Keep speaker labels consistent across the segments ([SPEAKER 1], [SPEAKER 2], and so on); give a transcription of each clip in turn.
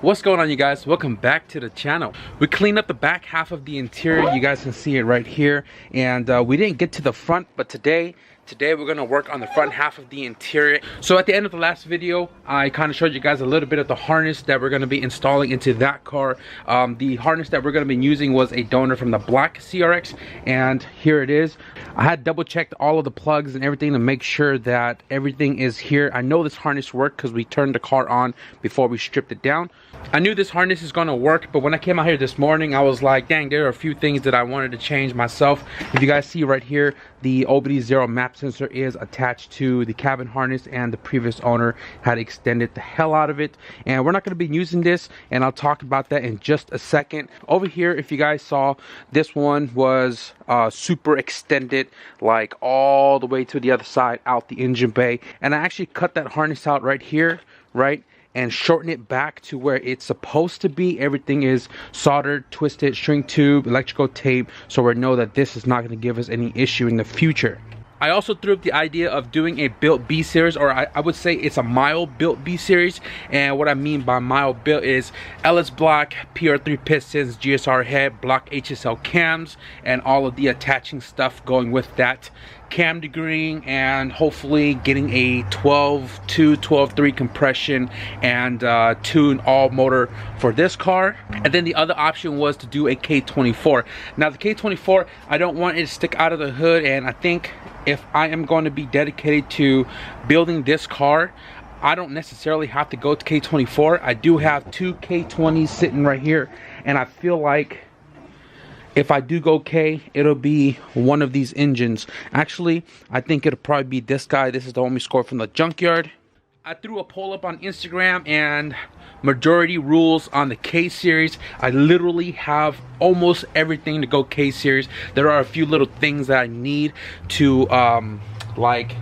[SPEAKER 1] What's going on, you guys? Welcome back to the channel. We cleaned up the back half of the interior. You guys can see it right here, and we didn't get to the front, but today we're gonna work on the front half of the interior. So at the end of the last video, I kind of showed you guys a little bit of the harness that we're gonna be installing into that car. The harness that we're gonna be using was a donor from the black CRX, and here it is. I had double checked all of the plugs and everything to make sure that everything is here. I know this harness worked because we turned the car on before we stripped it down. I knew this harness is gonna work, but when I came out here this morning, I was like, dang, there are a few things that I wanted to change myself. If you guys see right here, the OBD0 map sensor is attached to the cabin harness, and the previous owner had extended the hell out of it, and we're not going to be using this, and I'll talk about that in just a second. Over here, if you guys saw, this one was super extended, like all the way to the other side out the engine bay, and I actually cut that harness out right here, right, and shorten it back to where it's supposed to be. Everything is soldered, twisted, shrink tube, electrical tape, so we know that this is not going to give us any issue in the future. I also threw up the idea of doing a built B series, or I would say it's a mild built B series. And what I mean by mild built is LS block, PR3 pistons, GSR head, block HSL cams, and all of the attaching stuff going with that. Cam degreeing, and hopefully getting a 12.2, 12.3 compression and tune all motor for this car. And then the other option was to do a K24. Now the K24, I don't want it to stick out of the hood, and I think if I am going to be dedicated to building this car, I don't necessarily have to go to K24. I do have two K20s sitting right here, and I feel like if I do go K, it'll be one of these engines. Actually, I think it'll probably be this guy. This is the one we scored from the junkyard. I threw a poll up on Instagram, and majority rules on the K series. I literally have almost everything to go K series. There are a few little things that I need to like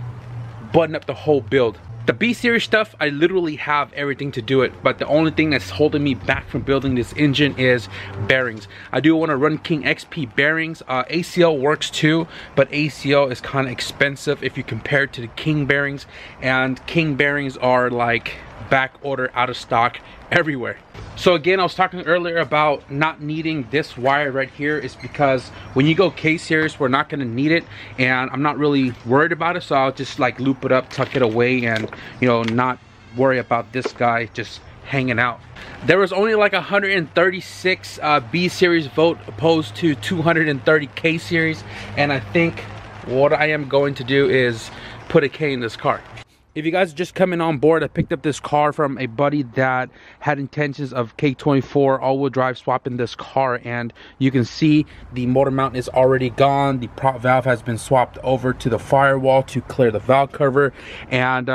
[SPEAKER 1] button up the whole build. The B series stuff, I literally have everything to do it, but the only thing that's holding me back from building this engine is bearings. I do want to run King XP bearings. ACL works too, but ACL is kind of expensive if you compare it to the King bearings, and King bearings are like back order, out of stock everywhere. So again, I was talking earlier about not needing this wire right here. Is because when you go K series, we're not going to need it, and I'm not really worried about it, so I'll just like loop it up, tuck it away, and you know, not worry about this guy just hanging out. There was only like 136 B series vote opposed to 230 K series, and I think what I am going to do is put a K in this car. If you guys are just coming on board, I picked up this car from a buddy that had intentions of K24 all-wheel drive swapping this car, and you can see the motor mount is already gone. The prop valve has been swapped over to the firewall to clear the valve cover, and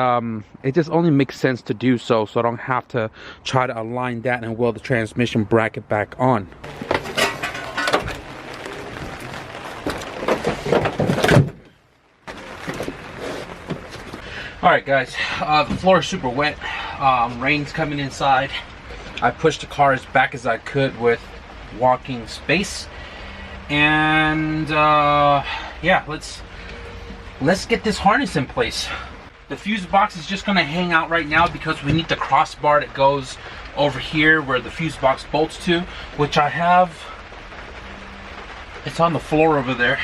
[SPEAKER 1] it just only makes sense to do so I don't have to try to align that and weld the transmission bracket back on. Alright guys, the floor is super wet, rain's coming inside. I pushed the car as back as I could with walking space, and yeah, let's get this harness in place. The fuse box is just gonna hang out right now because we need the crossbar that goes over here where the fuse box bolts to, which I have. It's on the floor over there.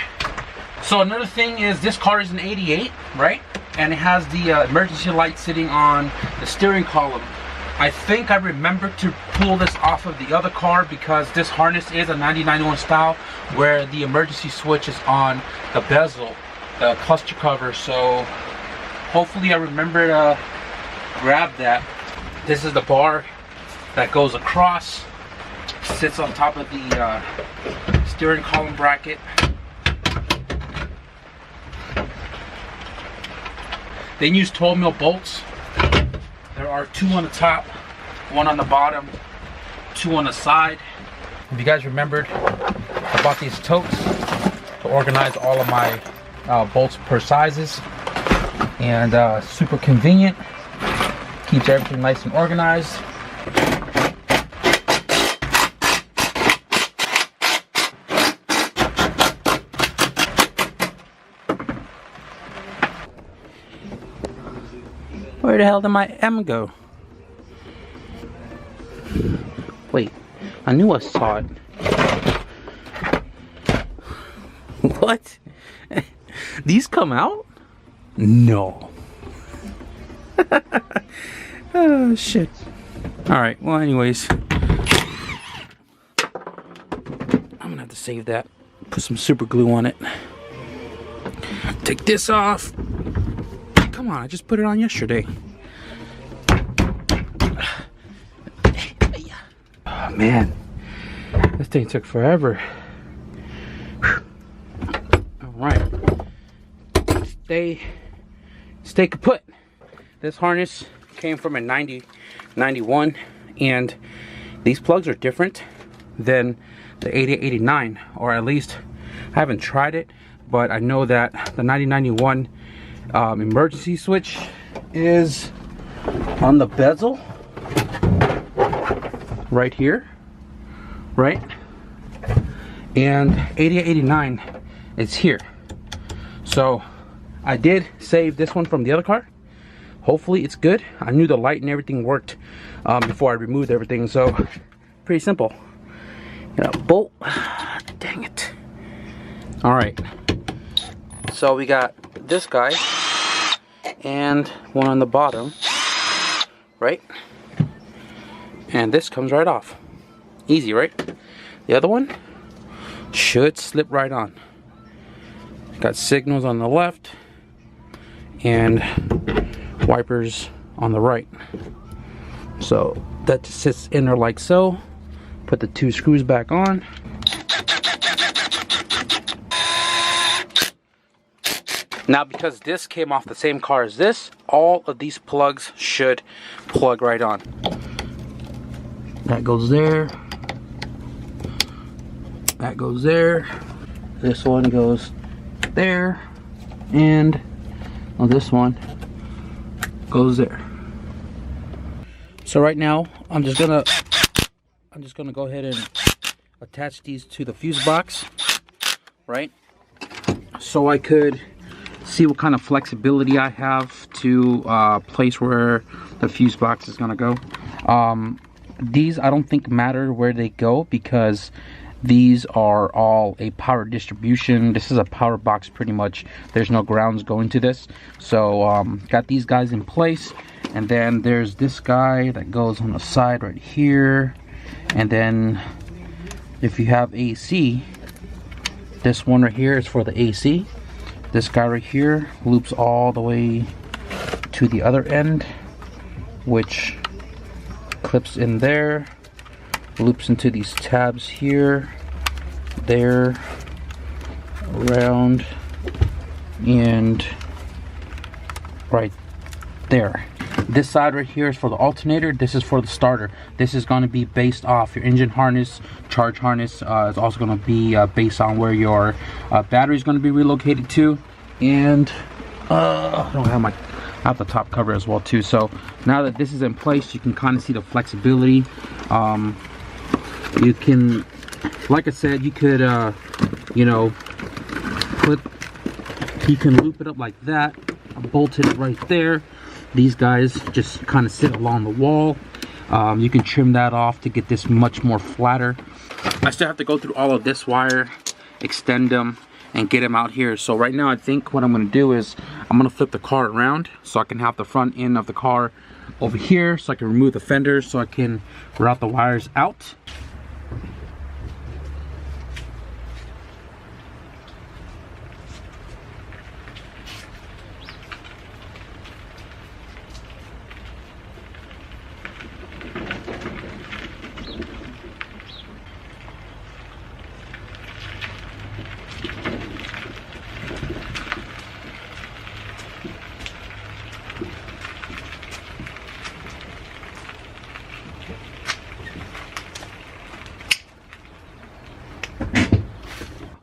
[SPEAKER 1] So another thing is, this car is an 88, right? And it has the emergency light sitting on the steering column. I think I remember to pull this off of the other car because this harness is a 9091 style where the emergency switch is on the bezel, the cluster cover. So hopefully I remember to grab that. This is the bar that goes across, sits on top of the steering column bracket. They use 12 mil bolts. There are two on the top, one on the bottom, two on the side. If you guys remembered, I bought these totes to organize all of my bolts per sizes, and super convenient. Keeps everything nice and organized. Where the hell did my M go? Wait, I knew I saw it. What? These come out? No. Oh shit. Alright, well anyways, I'm gonna have to save that. Put some super glue on it. Take this off. Come on, I just put it on yesterday. Oh man, this thing took forever. Alright. Stay kaput. This harness came from a 91, and these plugs are different than the 8889, or at least I haven't tried it, but I know that the 9091 emergency switch is on the bezel right here, right? And 8889 is here. So I did save this one from the other car. Hopefully it's good. I knew the light and everything worked before I removed everything, so pretty simple. Bolt. Dang it. All right. So we got this guy and one on the bottom, right? And this comes right off. Easy, right? The other one should slip right on. Got signals on the left and wipers on the right. So that just sits in there like so. Put the 2 screws back on. Now, because this came off the same car as this, all of these plugs should plug right on. That goes there. That goes there. This one goes there. And this one goes there. So right now, I'm just gonna go ahead and attach these to the fuse box, right? So I could see what kind of flexibility I have to place where the fuse box is gonna go. These I don't think matter where they go, because these are all a power distribution. This is a power box pretty much. There's no grounds going to this. So got these guys in place, and then there's this guy that goes on the side right here. And then if you have AC, this one right here is for the AC. This guy right here loops all the way to the other end, which clips in there, loops into these tabs here, there, around, and right there. This side right here is for the alternator. This is for the starter. This is going to be based off your engine harness. Charge harness is also going to be based on where your battery is going to be relocated to. And I don't have I have the top cover as well too. So now that this is in place, you can kind of see the flexibility. You can, like I said, you could you know, you can loop it up like that, bolt it right there. These guys just kind of sit along the wall. You can trim that off to get this much more flatter. I still have to go through all of this wire, extend them, and get them out here. So right now I think what I'm going to do is I'm going to flip the car around so I can have the front end of the car over here, so I can remove the fenders, so I can route the wires out.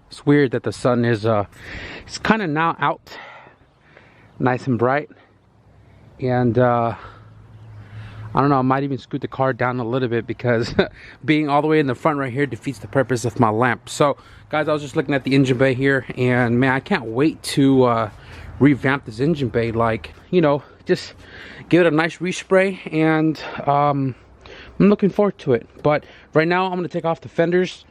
[SPEAKER 1] It's weird that the sun is it's kind of now out, nice and bright, and I don't know, I might even scoot the car down a little bit, because being all the way in the front right here defeats the purpose of my lamp. So guys, I was just looking at the engine bay here, and man, I can't wait to revamp this engine bay. Like, you know, just give it a nice respray and I'm looking forward to it. But right now I'm going to take off the fenders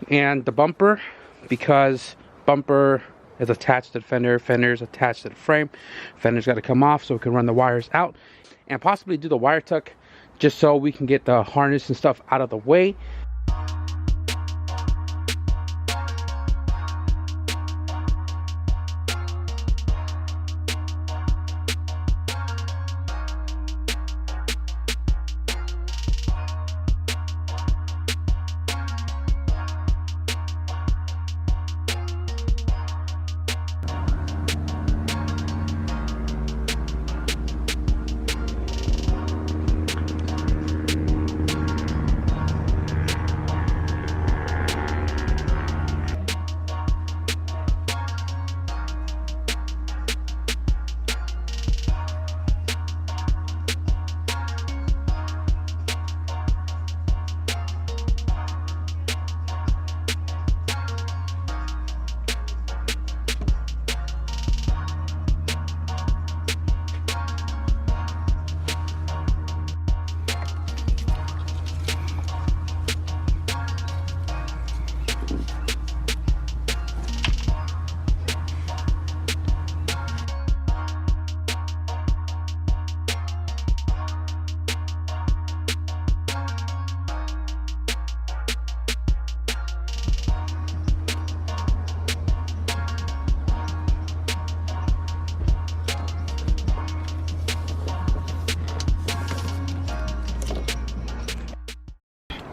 [SPEAKER 1] and the bumper, because bumper is attached to the fender, fender's attached to the frame. Fender's got to come off so we can run the wires out and possibly do the wire tuck, just so we can get the harness and stuff out of the way.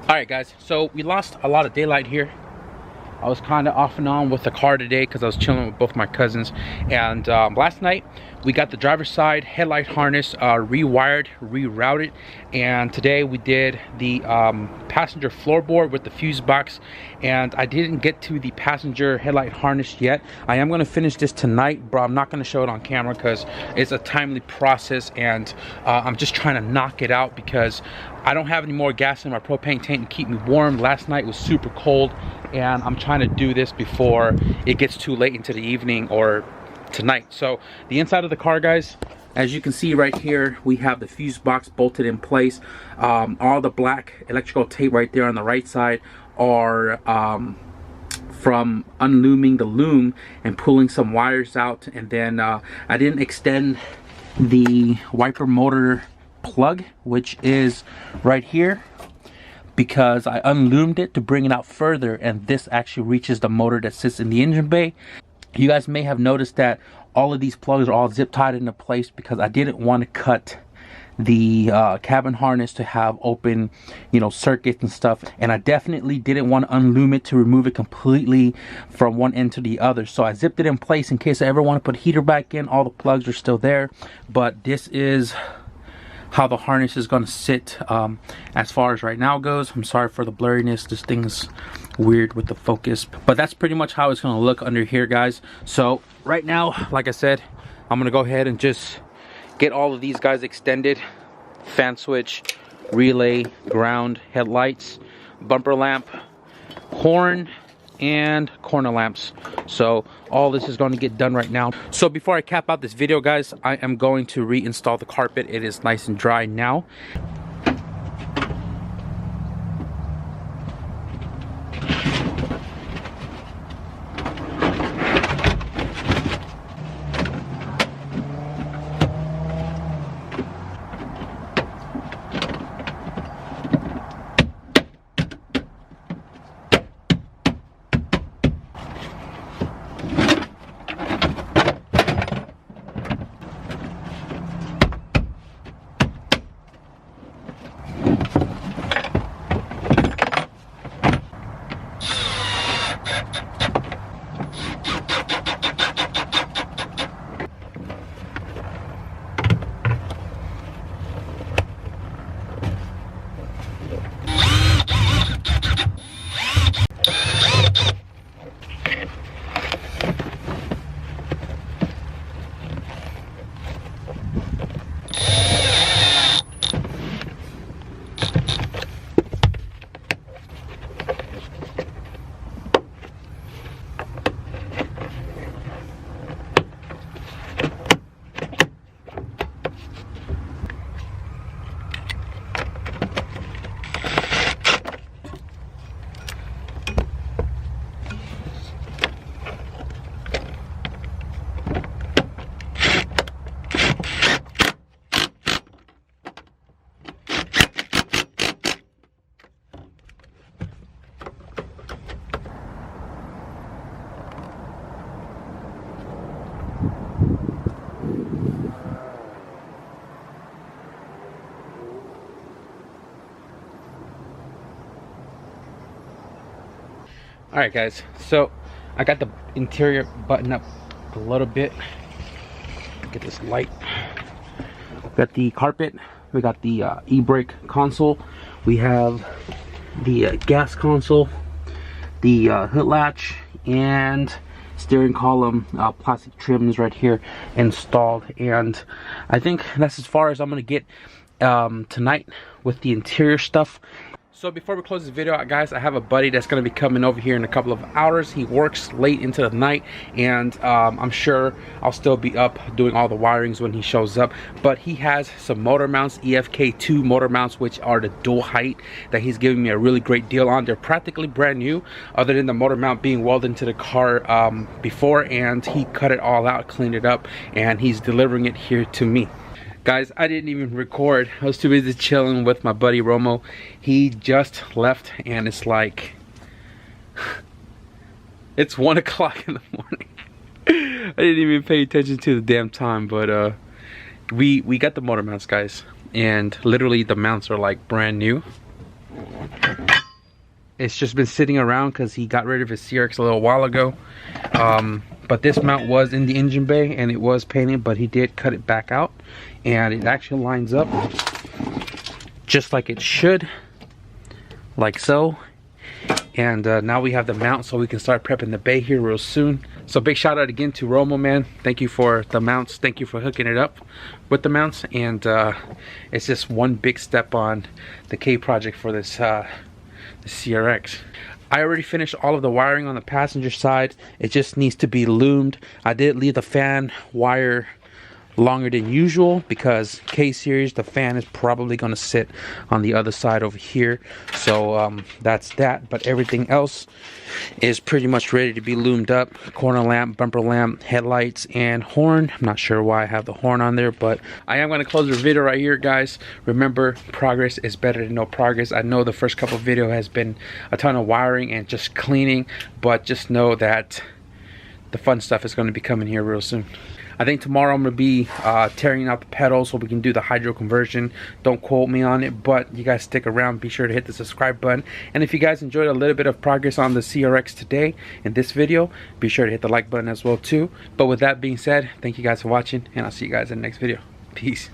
[SPEAKER 1] Alright guys, so we lost a lot of daylight here. I was kind of off and on with the car today because I was chilling with both my cousins. And last night we got the driver's side headlight harness rewired, rerouted. And today we did the passenger floorboard with the fuse box. And I didn't get to the passenger headlight harness yet. I am going to finish this tonight, but I'm not going to show it on camera because it's a timely process. And I'm just trying to knock it out because I don't have any more gas in my propane tank to keep me warm. Last night was super cold, and I'm trying to do this before it gets too late into the evening or tonight. So the inside of the car, guys, as you can see right here, we have the fuse box bolted in place. All the black electrical tape right there on the right side are from unlooming the loom and pulling some wires out. And then I didn't extend the wiper motor plug, which is right here, because I unloomed it to bring it out further, and this actually reaches the motor that sits in the engine bay. You guys may have noticed that all of these plugs are all zip tied into place because I didn't want to cut the cabin harness to have open, you know, circuits and stuff, and I definitely didn't want to unloom it to remove it completely from one end to the other. So I zipped it in place in case I ever want to put heater back in. All the plugs are still there, but this is how the harness is going to sit as far as right now goes. I'm sorry for the blurriness, this thing's weird with the focus, but that's pretty much how it's going to look under here, guys. So right now, like I said, I'm going to go ahead and just get all of these guys extended: fan switch, relay, ground, headlights, bumper lamp, horn, and corner lamps. So all this is going to get done right now. So before I cap out this video, guys, I am going to reinstall the carpet. It is nice and dry now. Alright guys, so I got the interior buttoned up a little bit. Get this light. Got the carpet, we got the e-brake console, we have the gas console, the hood latch, and steering column plastic trims right here installed. And I think that's as far as I'm gonna get tonight with the interior stuff. So before we close this video out, guys, I have a buddy that's going to be coming over here in a couple of hours. He works late into the night, and I'm sure I'll still be up doing all the wirings when he shows up. But he has some motor mounts, EFK2 motor mounts, which are the dual height that he's giving me a really great deal on. They're practically brand new, other than the motor mount being welded into the car before, and he cut it all out, cleaned it up, and he's delivering it here to me. Guys, I didn't even record. I was too busy chilling with my buddy Romo. He just left, and it's like it's 1 o'clock in the morning. I didn't even pay attention to the damn time, but we got the motor mounts, guys, and literally the mounts are like brand new. It's just been sitting around because he got rid of his CRX a little while ago. But this mount was in the engine bay and it was painted, but he did cut it back out, and it actually lines up just like it should, like so. And now we have the mount, so we can start prepping the bay here real soon. So big shout out again to Romo, man. Thank you for the mounts. Thank you for hooking it up with the mounts. And it's just one big step on the K project for this the CRX. I already finished all of the wiring on the passenger side. It just needs to be loomed. I did leave the fan wire longer than usual because K series, the fan is probably going to sit on the other side over here. So that's that. But everything else is pretty much ready to be loomed up. Corner lamp, bumper lamp, headlights, and horn. I'm not sure why I have the horn on there, but I am going to close the video right here, guys. Remember, progress is better than no progress. I know the first couple of video has been a ton of wiring and just cleaning, but just know that the fun stuff is going to be coming here real soon. I think tomorrow I'm going to be tearing out the pedals so we can do the hydro conversion. Don't quote me on it, but you guys stick around. Be sure to hit the subscribe button. And if you guys enjoyed a little bit of progress on the CRX today in this video, be sure to hit the like button as well too. But with that being said, thank you guys for watching, and I'll see you guys in the next video. Peace.